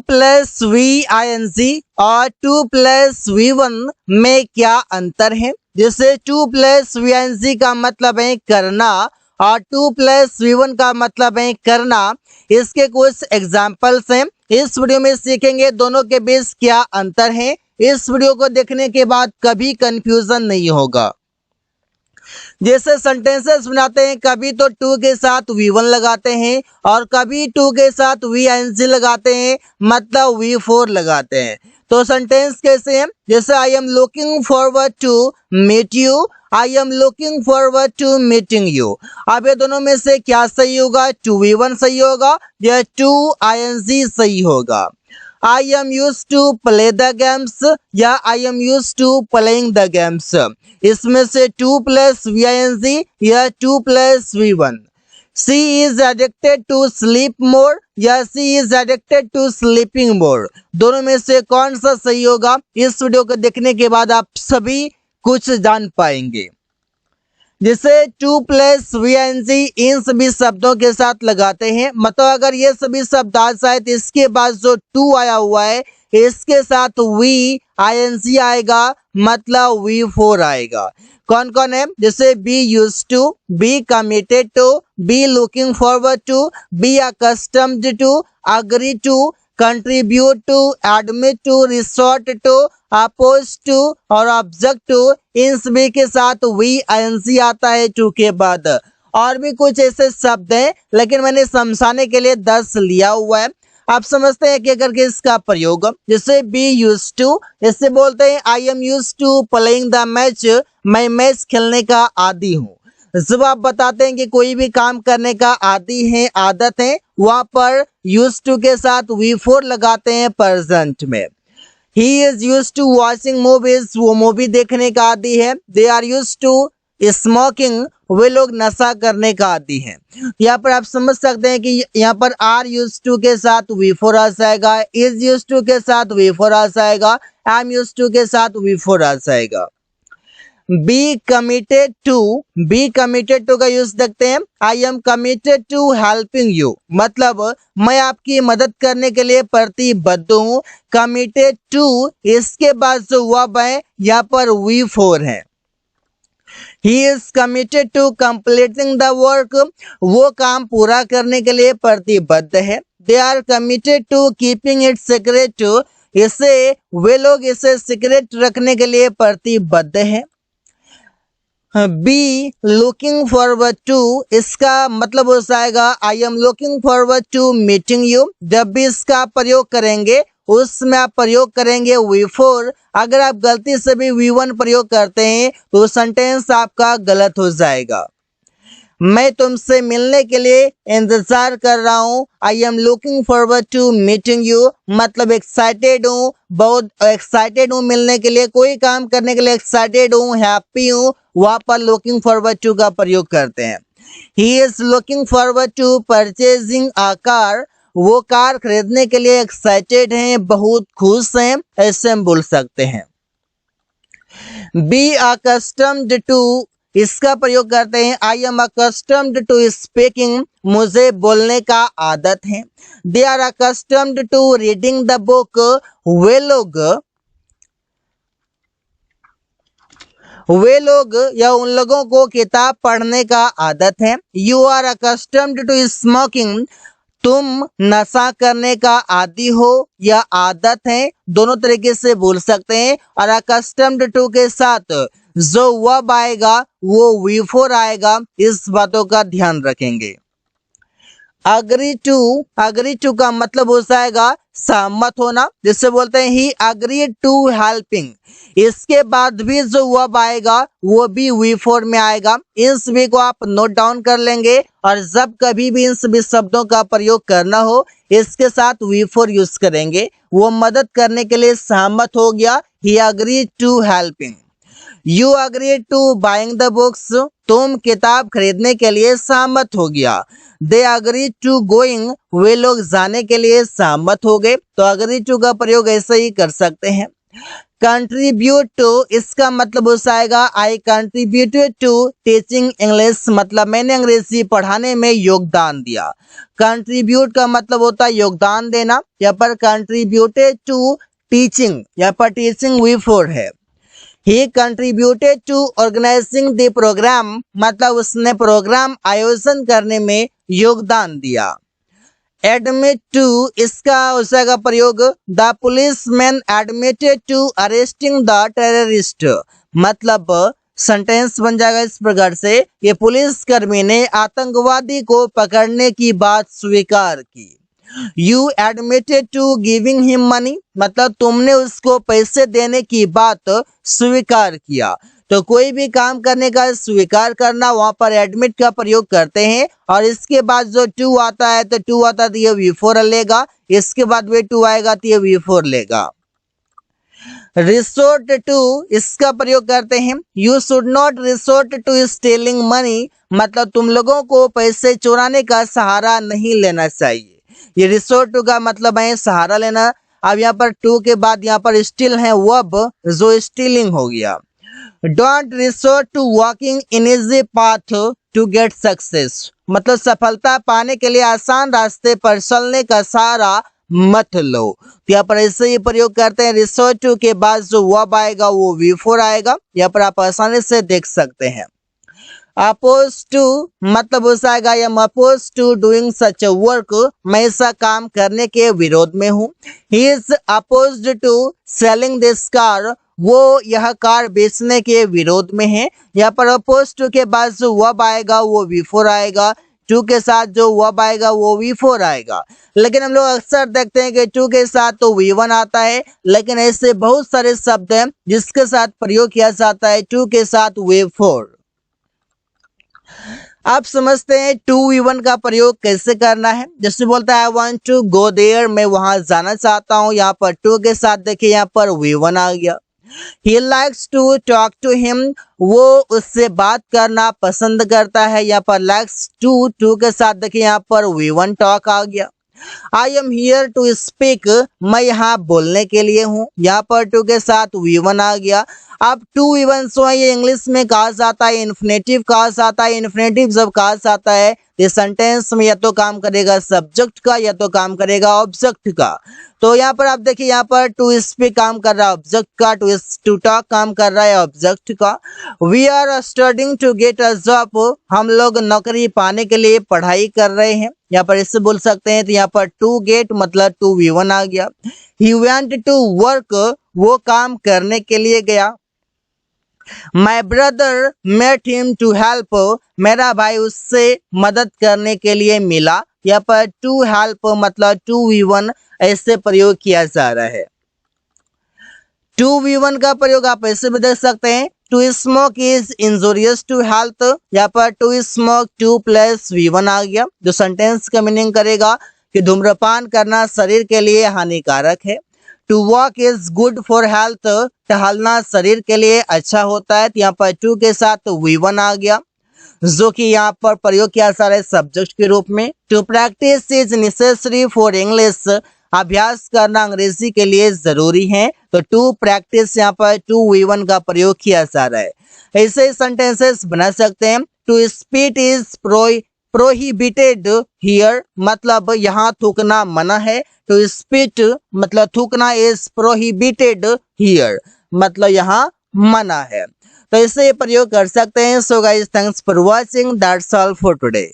Plus V I N G और 2 plus V1 में क्या अंतर है। जैसे 2 plus V I N G का मतलब है करना और 2 प्लस V1 का मतलब है करना। इसके कुछ एग्जाम्पल्स हैं, इस वीडियो में सीखेंगे दोनों के बीच क्या अंतर है। इस वीडियो को देखने के बाद कभी कंफ्यूजन नहीं होगा। जैसे सेंटेंसेस बनाते हैं, कभी तो 2 के साथ V1 लगाते हैं और कभी 2 के साथ VING लगाते हैं, मतलब V4 लगाते हैं। तो सेंटेंस कैसे हैं, जैसे I am looking forward to meet you, I am looking forward to meeting you. अब ये दोनों में से क्या सही होगा, 2V1 सही होगा या 2ING सही होगा। I am use to play the games या I am use to playing the games, इसमें से 2 प्लस VING या 2 plus V1। She is addicted to sleep more या she is addicted to sleeping more, दोनों में से कौन सा सही होगा। इस वीडियो को देखने के बाद आप सभी कुछ जान पाएंगे। जिसे 2 प्लस VING इन सभी शब्दों के साथ लगाते हैं, मतलब अगर ये सभी शब्द आ जाए तो इसके बाद जो 2 आया हुआ है इसके साथ VING आएगा, मतलब V4 आएगा। कौन कौन है, जैसे be used to, be committed to, be looking forward to, be accustomed to, agree to, contribute to, admit to, resort to, oppose to और ऑब्जेक्ट टू, इन सभी के साथ VING आता है 2 के बाद। और भी कुछ ऐसे शब्द हैं लेकिन मैंने समझाने के लिए 10 लिया हुआ है, आप समझते हैं कि करके इसका प्रयोग। जैसे बी यूज टू, इससे बोलते हैं I am use to playing the match, मैं मैच खेलने का आदी हूँ। जब आप बताते हैं कि कोई भी काम करने का आदी है, आदत है, वहां पर यूज टू के साथ V4 लगाते हैं प्रेजेंट में। He is use to watching movies, वो मूवी देखने का आदी है। They are use to smoking, वे लोग नशा करने का आदी हैं। यहाँ पर आप समझ सकते हैं कि यहाँ पर आर यूज टू के साथ V4 आ जाएगा, इज यूज टू के साथ V4 आ जाएगा, एम यूज टू के साथ V4 आ जाएगा। Be committed to, be committed to का यूज देखते हैं, I am committed to helping you, मतलब मैं आपकी मदद करने के लिए प्रतिबद्ध हूँ। कमिटेड टू, इसके बाद जो वर्ब है यहाँ पर V4 है। He is committed to completing the work, वो काम पूरा करने के लिए प्रतिबद्ध है। They are committed to keeping it secret, इसे वे लोग इसे सीक्रेट रखने के लिए प्रतिबद्ध है। बी लुकिंग फॉरवर्ड टू, इसका मतलब हो जाएगा I am looking forward to meeting you. जब भी इसका प्रयोग करेंगे उसमें आप प्रयोग करेंगे V4। अगर आप गलती से भी V1 प्रयोग करते हैं तो सेंटेंस आपका गलत हो जाएगा। मैं तुमसे मिलने के लिए इंतजार कर रहा हूँ, I am looking forward to meeting you, मतलब एक्साइटेड हूँ, बहुत एक्साइटेड हूँ मिलने के लिए, कोई काम करने के लिए एक्साइटेड हूँ, हैप्पी हूँ, वहां पर लुकिंग फॉरवर्ड टू का प्रयोग करते हैं। He is looking forward to purchasing a car, वो कार खरीदने के लिए एक्साइटेड हैं, बहुत खुश हैं, ऐसे हम बोल सकते हैं। बी अकस्टम्ड टू, इसका प्रयोग करते हैं, I am accustomed to speaking, मुझे बोलने का आदत है। They are accustomed to reading the book, वे लोग या उन लोगों को किताब पढ़ने का आदत है। You are accustomed to smoking, तुम नशा करने का आदी हो या आदत है, दोनों तरीके से बोल सकते हैं। और अकस्टम्ड टू के साथ जो वर्ब आएगा वो V4 आएगा, इस बातों का ध्यान रखेंगे। अग्री टू का मतलब हो जाएगा सहमत होना, जिससे बोलते हैं ही अग्री टू हेल्पिंग, इसके बाद भी जो वर्ब आएगा वो भी V4 में आएगा। इन सभी को आप नोट डाउन कर लेंगे और जब कभी भी इन सभी शब्दों का प्रयोग करना हो इसके साथ V4 यूज करेंगे। वो मदद करने के लिए सहमत हो गया, he agree to helping. You agree to buying the books, तुम किताब खरीदने के लिए सहमत हो गया। दे अग्री टू गोइंग, वे लोग जाने के लिए सहमत हो गए। तो अग्री टू का प्रयोग ऐसे ही कर सकते हैं। कंट्रीब्यूट टू, इसका मतलब हो जाएगा आई कंट्रीब्यूटेड टू टीचिंग इंग्लिश, मतलब मैंने अंग्रेजी पढ़ाने में योगदान दिया। कंट्रीब्यूट का मतलब होता है योगदान देना, यहाँ पर कंट्रीब्यूटेड टू टीचिंग, यहाँ पर टीचिंग V4 है। He contributed to organising the programme, मतलब उसने प्रोग्राम आयोजन करने में योगदान दिया। एडमिट टू, इसका हो जाएगा प्रयोग the policeman admitted to arresting the terrorist, मतलब सेंटेंस बन जाएगा इस प्रकार से, ये पुलिसकर्मी ने आतंकवादी को पकड़ने की बात स्वीकार की। You admitted to giving him money, मतलब तुमने उसको पैसे देने की बात स्वीकार किया। तो कोई भी काम करने का स्वीकार करना, वहां पर एडमिट का प्रयोग करते हैं, और इसके बाद जो टू आता है तो टू आता है तो ये V4 लेगा, इसके बाद वे टू आएगा तो ये V4 लेगा। रिसोर्ट टू, इसका प्रयोग करते हैं you should not resort to stealing money, मतलब तुम लोगों को पैसे चुराने का सहारा नहीं लेना चाहिए। ये रिसोर्ट टू का मतलब है सहारा लेना। अब यहाँ पर टू के बाद यहाँ पर स्टिल है वर्ब, जो स्टीलिंग हो गया। Don't resort to walking in easy path to get success, मतलब सफलता पाने के लिए आसान रास्ते पर चलने का सहारा मत लो। तो यहाँ पर ऐसे ही प्रयोग करते हैं। रिसोर्ट टू के बाद जो वर्ब आएगा वो V4 आएगा, यहाँ पर आप आसानी से देख सकते हैं। अपोज टू, मतलब हो जाएगा I am oppose to doing such work, मैं ऐसा काम करने के विरोध में हूँ। He is opposed to selling this car, वो यह कार बेचने के विरोध में है। यहाँ पर अपोज टू के बाद जो वर्ब आएगा वो V4 आएगा, टू के साथ जो वर्ब आएगा वो V4 आएगा। लेकिन हम लोग अक्सर देखते हैं कि टू के साथ तो V1 आता है, लेकिन ऐसे बहुत सारे शब्द हैं जिसके साथ प्रयोग किया जाता है टू के साथ V4। आप समझते हैं 2V1 का प्रयोग कैसे करना है। जैसे बोलता है I want to go there, मैं वहां जाना चाहता हूं, यहाँ पर टू के साथ देखिए यहाँ पर V1 आ गया। He likes to talk to him, वो उससे बात करना पसंद करता है, यहाँ पर likes to के साथ देखिए यहाँ पर V1 talk आ गया। I am here to speak, मैं यहाँ बोलने के लिए हूँ, यहाँ पर टू के साथ V1 आ गया। अब 2V1 जो है ये इंग्लिश में कहा जाता है इन्फिनेटिव कहा जाता है। इन्फिनेटिव जब कहा जाता है ये सेंटेंस में या तो काम करेगा सब्जेक्ट का या तो काम करेगा ऑब्जेक्ट का। तो यहाँ पर आप देखिए यहाँ पर टू स्पीक काम कर रहा है ऑब्जेक्ट का, टू टॉक काम कर रहा है ऑब्जेक्ट का। We are studying to get a job, हम लोग नौकरी पाने के लिए पढ़ाई कर रहे हैं, यहाँ पर इससे बोल सकते हैं। तो यहाँ पर टू गेट मतलब 2V1 आ गया। ही वेंट टू वर्क, वो काम करने के लिए गया। My brother met him to help, मेरा भाई उससे मदद करने के लिए मिला। यहाँ पर टू हेल्प मतलब 2V1 ऐसे प्रयोग किया जा रहा है। 2V1 का प्रयोग आप ऐसे भी देख सकते हैं। To smoke is injurious to health, यहाँ पर टू स्मोक 2 + V1 आ गया, जो सेंटेंस का मीनिंग करेगा कि धूम्रपान करना शरीर के लिए हानिकारक है। To walk is good for health, टहलना शरीर के लिए अच्छा होता है। तो यहाँ पर टू के साथ V1 आ गया, जो कि यहाँ पर प्रयोग किया जा रहा है सब्जेक्ट के रूप में। To practise is necessary for English, अभ्यास करना अंग्रेजी के लिए जरूरी है। तो टू प्रैक्टिस यहाँ पर 2V1 का प्रयोग किया जा रहा है। ऐसे सेंटेंसेस बना सकते हैं। To spit is prohibited here, मतलब यहाँ थूकना मना है। टू स्पीट मतलब थूकना इज प्रोहिबिटेड हियर, मतलब यहाँ मना है। तो इसे प्रयोग कर सकते हैं। So guys, thanks for watching, that's all for today.